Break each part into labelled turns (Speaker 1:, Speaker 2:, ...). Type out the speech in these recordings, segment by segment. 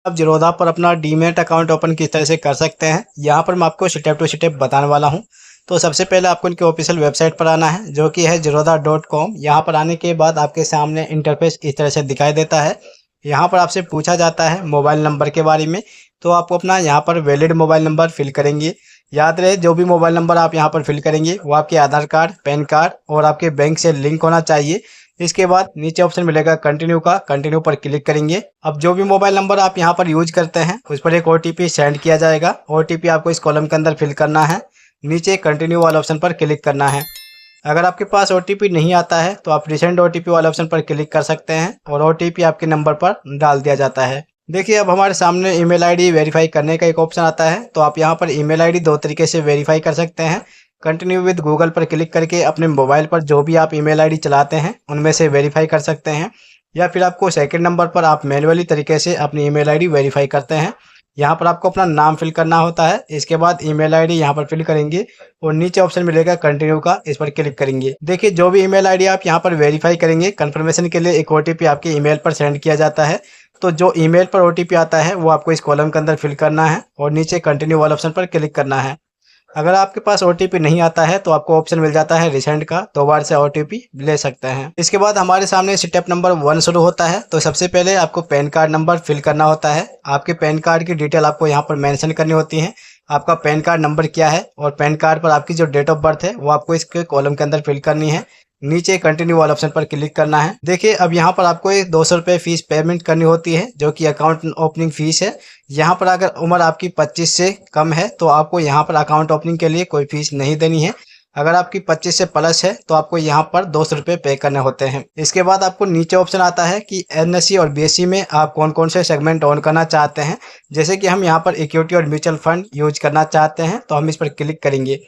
Speaker 1: आप ज़ीरोधा पर अपना डीमैट अकाउंट ओपन किस तरह से कर सकते हैं, यहाँ पर मैं आपको स्टेप टू स्टेप बताने वाला हूँ। तो सबसे पहले आपको इनके ऑफिशियल वेबसाइट पर आना है, जो कि है zerodha.com। यहाँ पर आने के बाद आपके सामने इंटरफेस इस तरह से दिखाई देता है। यहाँ पर आपसे पूछा जाता है मोबाइल नंबर के बारे में, तो आपको अपना यहाँ पर वैलिड मोबाइल नंबर फिल करेंगे। याद रहे, जो भी मोबाइल नंबर आप यहाँ पर फिल करेंगे वो आपके आधार कार्ड, पैन कार्ड और आपके बैंक से लिंक होना चाहिए। इसके बाद नीचे ऑप्शन मिलेगा कंटिन्यू का, कंटिन्यू पर क्लिक करेंगे। अब जो भी मोबाइल नंबर आप यहाँ पर यूज करते हैं उस पर एक ओटीपी सेंड किया जाएगा। ओटीपी आपको इस कॉलम के अंदर फिल करना है, नीचे कंटिन्यू वाले ऑप्शन पर क्लिक करना है। अगर आपके पास ओटीपी नहीं आता है तो आप रिसेंट ओटीपी वाले ऑप्शन पर क्लिक कर सकते हैं और ओटीपी आपके नंबर पर डाल दिया जाता है। देखिए, अब हमारे सामने ईमेल आईडी वेरीफाई करने का एक ऑप्शन आता है। तो आप यहाँ पर ईमेल आईडी दो तरीके से वेरीफाई कर सकते हैं। कंटिन्यू विद गूगल पर क्लिक करके अपने मोबाइल पर जो भी आप ईमेल आईडी चलाते हैं उनमें से वेरीफाई कर सकते हैं, या फिर आपको सेकंड नंबर पर आप मैनुअली तरीके से अपनी ईमेल आईडी वेरीफाई करते हैं। यहाँ पर आपको अपना नाम फिल करना होता है, इसके बाद ईमेल आईडी यहाँ पर फिल करेंगे और नीचे ऑप्शन मिलेगा कंटिन्यू का, इस पर क्लिक करेंगे। देखिए, जो भी ईमेल आईडी आप यहाँ पर वेरीफाई करेंगे, कंफर्मेशन के लिए एक ओटीपी आपके ईमेल पर सेंड किया जाता है। तो जो ईमेल पर ओटीपी आता है वो आपको इस कॉलम के अंदर फिल करना है और नीचे कंटिन्यू वाले ऑप्शन पर क्लिक करना है। अगर आपके पास ओटीपी नहीं आता है तो आपको ऑप्शन मिल जाता है रिसेंट का, 2 बार से ओटीपी ले सकते हैं। इसके बाद हमारे सामने स्टेप नंबर 1 शुरू होता है। तो सबसे पहले आपको पैन कार्ड नंबर फिल करना होता है। आपके पैन कार्ड की डिटेल आपको यहाँ पर मेंशन करनी होती है। आपका पैन कार्ड नंबर क्या है और पैन कार्ड पर आपकी जो डेट ऑफ बर्थ है वो आपको इसके कॉलम के अंदर फिल करनी है। नीचे कंटिन्यू वाले ऑप्शन पर क्लिक करना है। देखिए, अब यहाँ पर आपको एक 200 रुपये फीस पेमेंट करनी होती है, जो कि अकाउंट ओपनिंग फीस है। यहाँ पर अगर उम्र आपकी 25 से कम है तो आपको यहाँ पर अकाउंट ओपनिंग के लिए कोई फीस नहीं देनी है। अगर आपकी 25 से प्लस है तो आपको यहाँ पर 200 रुपये पे करने होते हैं। इसके बाद आपको नीचे ऑप्शन आता है कि एनएससी और बीएससी में आप कौन कौन से सेगमेंट ऑन करना चाहते हैं। जैसे कि हम यहाँ पर इक्विटी और म्यूचुअल फंड यूज करना चाहते हैं तो हम इस पर क्लिक करेंगे।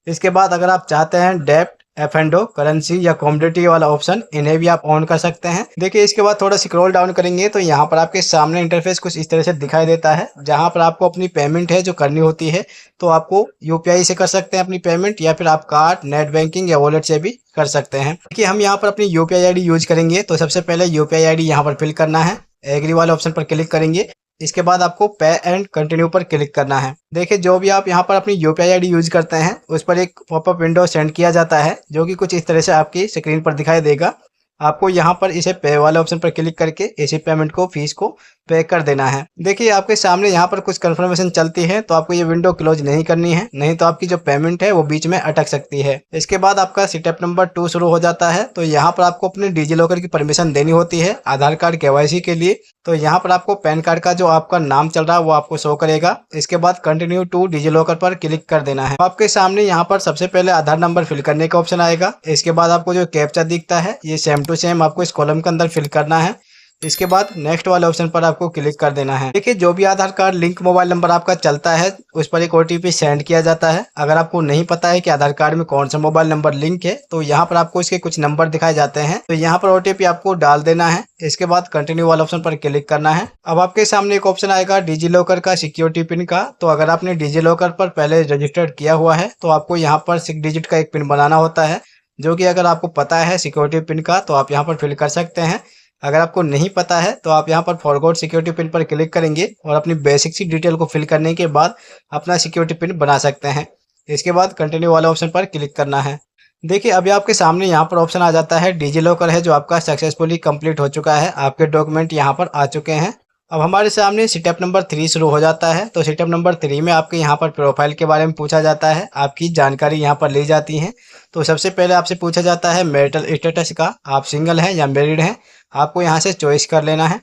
Speaker 1: इसके बाद अगर आप चाहते हैं डेप्ट, एफ&ओ, करेंसी या कॉमोडिटी वाला ऑप्शन, इन्हें भी आप ऑन कर सकते हैं। देखिए, इसके बाद थोड़ा स्क्रॉल डाउन करेंगे तो यहाँ पर आपके सामने इंटरफेस कुछ इस तरह से दिखाई देता है, जहाँ पर आपको अपनी पेमेंट है जो करनी होती है। तो आपको यूपीआई से कर सकते हैं अपनी पेमेंट, या फिर आप कार्ड, नेट बैंकिंग या वॉलेट से भी कर सकते हैं। देखिए, हम यहाँ पर अपनी यूपीआई आईडी यूज करेंगे। तो सबसे पहले यूपीआई आईडी यहाँ पर फिल करना है, एग्री वाले ऑप्शन पर क्लिक करेंगे। इसके बाद आपको पे एंड कंटिन्यू पर क्लिक करना है। देखिए, जो भी आप यहाँ पर अपनी यूपीआई आईडी यूज करते हैं उस पर एक पॉपअप विंडो सेंड किया जाता है, जो कि कुछ इस तरह से आपकी स्क्रीन पर दिखाई देगा। आपको यहाँ पर इसे पे वाले ऑप्शन पर क्लिक करके इसी पेमेंट को, फीस को पे कर देना है। देखिए, आपके सामने यहाँ पर कुछ कंफर्मेशन चलती है, तो आपको ये विंडो क्लोज नहीं करनी है, नहीं तो आपकी जो पेमेंट है वो बीच में अटक सकती है। इसके बाद आपका स्टेप नंबर 2 शुरू हो जाता है। तो यहाँ पर आपको अपने डिजी लॉकर की परमिशन देनी होती है आधार कार्ड केवाईसी के लिए। तो यहाँ पर आपको पैन कार्ड का जो आपका नाम चल रहा है वो आपको शो करेगा। इसके बाद कंटिन्यू टू डिजी लॉकर पर क्लिक कर देना है। आपके सामने यहाँ पर सबसे पहले आधार नंबर फिल करने का ऑप्शन आएगा। इसके बाद आपको जो कैप्चा दिखता है ये सेम टू सेम आपको इस कॉलम के अंदर फिल करना है। इसके बाद नेक्स्ट वाले ऑप्शन पर आपको क्लिक कर देना है। देखिए, जो भी आधार कार्ड लिंक मोबाइल नंबर आपका चलता है उस पर एक ओटीपी सेंड किया जाता है। अगर आपको नहीं पता है कि आधार कार्ड में कौन सा मोबाइल नंबर लिंक है तो यहाँ पर आपको इसके कुछ नंबर दिखाए जाते हैं, तो यहाँ पर ओटीपी आपको डाल देना है। इसके बाद कंटिन्यू वाले ऑप्शन पर क्लिक करना है। अब आपके सामने एक ऑप्शन आएगा डिजी लॉकर का सिक्योरिटी पिन का। तो अगर आपने डिजी लॉकर पर पहले रजिस्टर्ड किया हुआ है तो आपको यहाँ पर 6 डिजिट का एक पिन बनाना होता है, जो कि अगर आपको पता है सिक्योरिटी पिन का तो आप यहाँ पर फिल कर सकते हैं। अगर आपको नहीं पता है तो आप यहाँ पर फॉरगॉट सिक्योरिटी पिन पर क्लिक करेंगे और अपनी बेसिक सी डिटेल को फिल करने के बाद अपना सिक्योरिटी पिन बना सकते हैं। इसके बाद कंटिन्यू वाले ऑप्शन पर क्लिक करना है। देखिए, अभी आपके सामने यहाँ पर ऑप्शन आ जाता है डिजी लॉकर है जो आपका सक्सेसफुली कंप्लीट हो चुका है, आपके डॉक्यूमेंट यहाँ पर आ चुके हैं। अब हमारे सामने स्टेप नंबर 3 शुरू हो जाता है। तो स्टेप नंबर 3 में आपके यहाँ पर प्रोफाइल के बारे में पूछा जाता है, आपकी जानकारी यहाँ पर ली जाती है। तो सबसे पहले आपसे पूछा जाता है मैरिटल स्टेटस का, आप सिंगल हैं या मैरिड हैं, आपको यहाँ से चॉइस कर लेना है।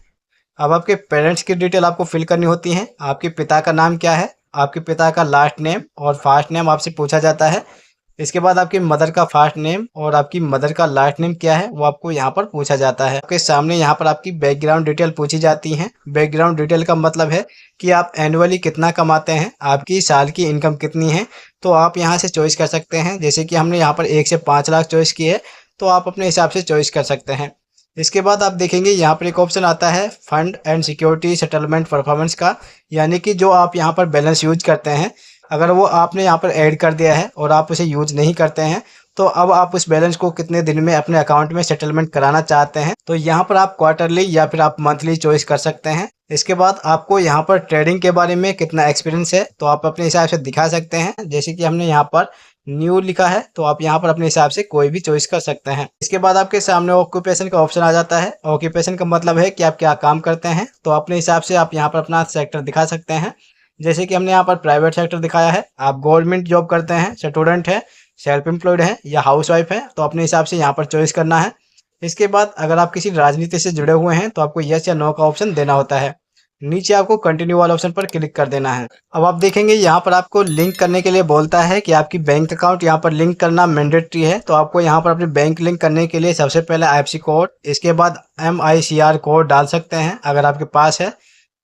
Speaker 1: अब आपके पेरेंट्स की डिटेल आपको फिल करनी होती है। आपके पिता का नाम क्या है, आपके पिता का लास्ट नेम और फर्स्ट नेम आपसे पूछा जाता है। इसके बाद आपकी मदर का फर्स्ट नेम और आपकी मदर का लास्ट नेम क्या है वो आपको यहाँ पर पूछा जाता है। आपके सामने यहाँ पर आपकी बैकग्राउंड डिटेल पूछी जाती है। बैकग्राउंड डिटेल का मतलब है कि आप एनुअली कितना कमाते हैं, आपकी साल की इनकम कितनी है। तो आप यहाँ से चॉइस कर सकते हैं, जैसे कि हमने यहाँ पर 1 से 5 लाख चॉइस की है, तो आप अपने हिसाब से चॉइस कर सकते हैं। इसके बाद आप देखेंगे यहाँ पर एक ऑप्शन आता है fund and security settlement performance का, यानी कि जो आप यहाँ पर बैलेंस यूज करते हैं अगर वो आपने यहाँ पर ऐड कर दिया है और आप उसे यूज नहीं करते हैं तो अब आप उस बैलेंस को कितने दिन में अपने अकाउंट में सेटलमेंट कराना चाहते हैं। तो यहाँ पर आप क्वार्टरली या फिर आप मंथली चॉइस कर सकते हैं। इसके बाद आपको यहाँ पर ट्रेडिंग के बारे में कितना एक्सपीरियंस है तो आप अपने हिसाब से दिखा सकते हैं। जैसे कि हमने यहाँ पर न्यू लिखा है तो आप यहाँ पर अपने हिसाब से कोई भी चॉइस कर सकते हैं। इसके बाद आपके सामने ऑक्यूपेशन का ऑप्शन आ जाता है। ऑक्यूपेशन का मतलब है कि आप क्या काम करते हैं, तो अपने हिसाब से आप यहाँ पर अपना सेक्टर दिखा सकते हैं। जैसे कि हमने यहाँ पर प्राइवेट सेक्टर दिखाया है। आप गवर्नमेंट जॉब करते हैं, स्टूडेंट है, सेल्फ एम्प्लॉयड है या हाउस वाइफ है, तो अपने हिसाब से यहाँ पर चॉइस करना है। इसके बाद अगर आप किसी राजनीति से जुड़े हुए हैं तो आपको यस या नो का ऑप्शन देना होता है। नीचे आपको कंटिन्यू वाला ऑप्शन पर क्लिक कर देना है। अब आप देखेंगे यहाँ पर आपको लिंक करने के लिए बोलता है कि आपकी बैंक अकाउंट यहाँ पर लिंक करना मैंडेटरी है। तो आपको यहाँ पर अपनी बैंक लिंक करने के लिए सबसे पहले IFSC कोड, इसके बाद MICR कोड डाल सकते हैं अगर आपके पास है।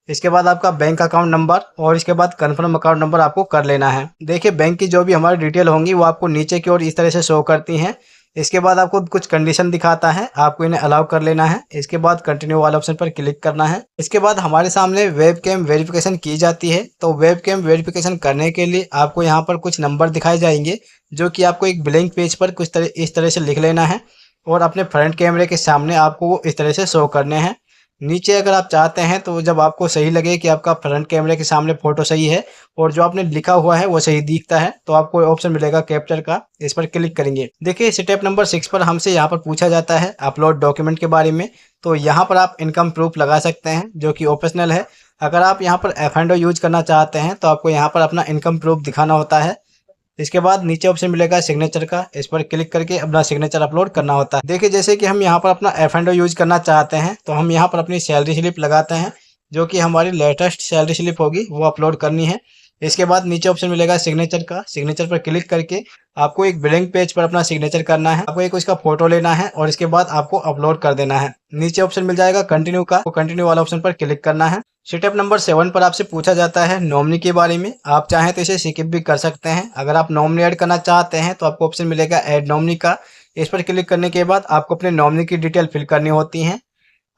Speaker 1: इसके बाद आपका बैंक अकाउंट नंबर और इसके बाद कन्फर्म अकाउंट नंबर आपको कर लेना है। देखिए बैंक की जो भी हमारी डिटेल होंगी वो आपको नीचे की ओर इस तरह से शो करती हैं। इसके बाद आपको कुछ कंडीशन दिखाता है, आपको इन्हें अलाउ कर लेना है। इसके बाद कंटिन्यू वाला ऑप्शन पर क्लिक करना है। इसके बाद हमारे सामने वेब कैम वेरिफिकेशन की जाती है। तो वेब कैम वेरिफिकेशन करने के लिए आपको यहाँ पर कुछ नंबर दिखाए जाएंगे जो कि आपको एक ब्लैंक पेज पर कुछ तरह इस तरह से लिख लेना है और अपने फ्रंट कैमरे के सामने आपको वो इस तरह से शो करने हैं। नीचे अगर आप चाहते हैं तो जब आपको सही लगे कि आपका फ्रंट कैमरे के सामने फ़ोटो सही है और जो आपने लिखा हुआ है वो सही दिखता है तो आपको ऑप्शन मिलेगा कैप्चर का, इस पर क्लिक करेंगे। देखिए स्टेप नंबर 6 पर हमसे यहाँ पर पूछा जाता है अपलोड डॉक्यूमेंट के बारे में। तो यहाँ पर आप इनकम प्रूफ लगा सकते हैं जो कि ऑप्शनल है। अगर आप यहाँ पर F&O यूज करना चाहते हैं तो आपको यहाँ पर अपना इनकम प्रूफ दिखाना होता है। इसके बाद नीचे ऑप्शन मिलेगा सिग्नेचर का, इस पर क्लिक करके अपना सिग्नेचर अपलोड करना होता है। देखिए जैसे कि हम यहाँ पर अपना F&O यूज करना चाहते हैं तो हम यहाँ पर अपनी सैलरी स्लिप लगाते हैं जो कि हमारी लेटेस्ट सैलरी स्लिप होगी वो अपलोड करनी है। इसके बाद नीचे ऑप्शन मिलेगा सिग्नेचर का, सिग्नेचर पर क्लिक करके आपको एक ब्लैंक पेज पर अपना सिग्नेचर करना है। आपको एक उसका फोटो लेना है और इसके बाद आपको अपलोड कर देना है। नीचे ऑप्शन मिल जाएगा कंटिन्यू का, तो कंटिन्यू वाला ऑप्शन पर क्लिक करना है। स्टेप नंबर 7 पर आपसे पूछा जाता है नॉमिनी के बारे में। आप चाहें तो इसे स्किप भी कर सकते हैं। अगर आप नॉमिनी ऐड करना चाहते हैं तो आपको ऑप्शन मिलेगा ऐड नॉमिनी का। इस पर क्लिक करने के बाद आपको अपने नॉमिनी की डिटेल फिल करनी होती है।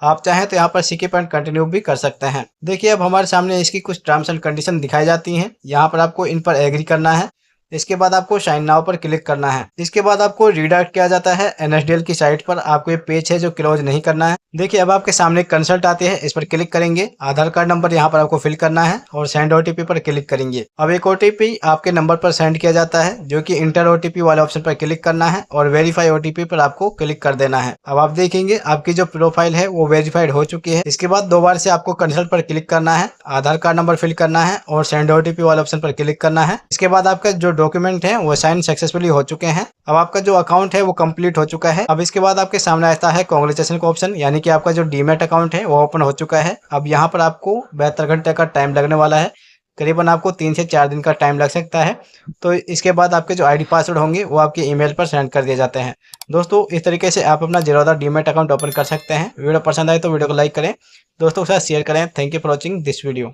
Speaker 1: आप चाहें तो यहाँ पर स्किप एंड कंटिन्यू भी कर सकते हैं। देखिए अब हमारे सामने इसकी कुछ टर्म्स एंड कंडीशन दिखाई जाती हैं। यहाँ पर आपको इन पर एग्री करना है। इसके बाद आपको साइन नाउ पर क्लिक करना है। इसके बाद आपको रीडायरेक्ट किया जाता है NSDL की साइट पर। आपको ये पेज है जो क्लोज नहीं करना है। देखिए अब आपके सामने कंसल्ट आते हैं, इस पर क्लिक करेंगे। आधार कार्ड नंबर यहाँ पर आपको फिल करना है और सेंड OTP पर क्लिक करेंगे। अब एक OTP आपके नंबर पर सेंड किया जाता है जो कि इंटर OTP वाले ऑप्शन पर क्लिक करना है और वेरीफाई OTP पर आपको क्लिक कर देना है। अब आप देखेंगे आपकी जो प्रोफाइल है वो वेरीफाइड हो चुकी है। इसके बाद दोबारा से आपको कंसल्ट पर क्लिक करना है, आधार कार्ड नंबर फिल करना है और सेंड OTP वाले ऑप्शन पर क्लिक करना है। इसके बाद आपका जो डॉक्यूमेंट है वो साइन सक्सेसफुली हो चुके हैं। अब आपका जो अकाउंट है वो कंप्लीट हो चुका है। अब इसके बाद आपके सामने आता है कांग्रेचुलेशन का ऑप्शन, यानी कि आपका जो डीमैट अकाउंट है वो ओपन हो चुका है। अब यहाँ पर आपको 72 घंटे का टाइम लगने वाला है। करीबन आपको 3 से 4 दिन का टाइम लग सकता है। तो इसके बाद आपके जो ID पासवर्ड होंगे वो आपके ईमेल पर सेंड कर दिए जाते हैं। दोस्तों इस तरीके से आप अपना ज़ीरोधा डीमैट अकाउंट ओपन कर सकते हैं। वीडियो पसंद आए तो वीडियो को लाइक करें, दोस्तों के साथ शेयर करें। Thank you for watching this video.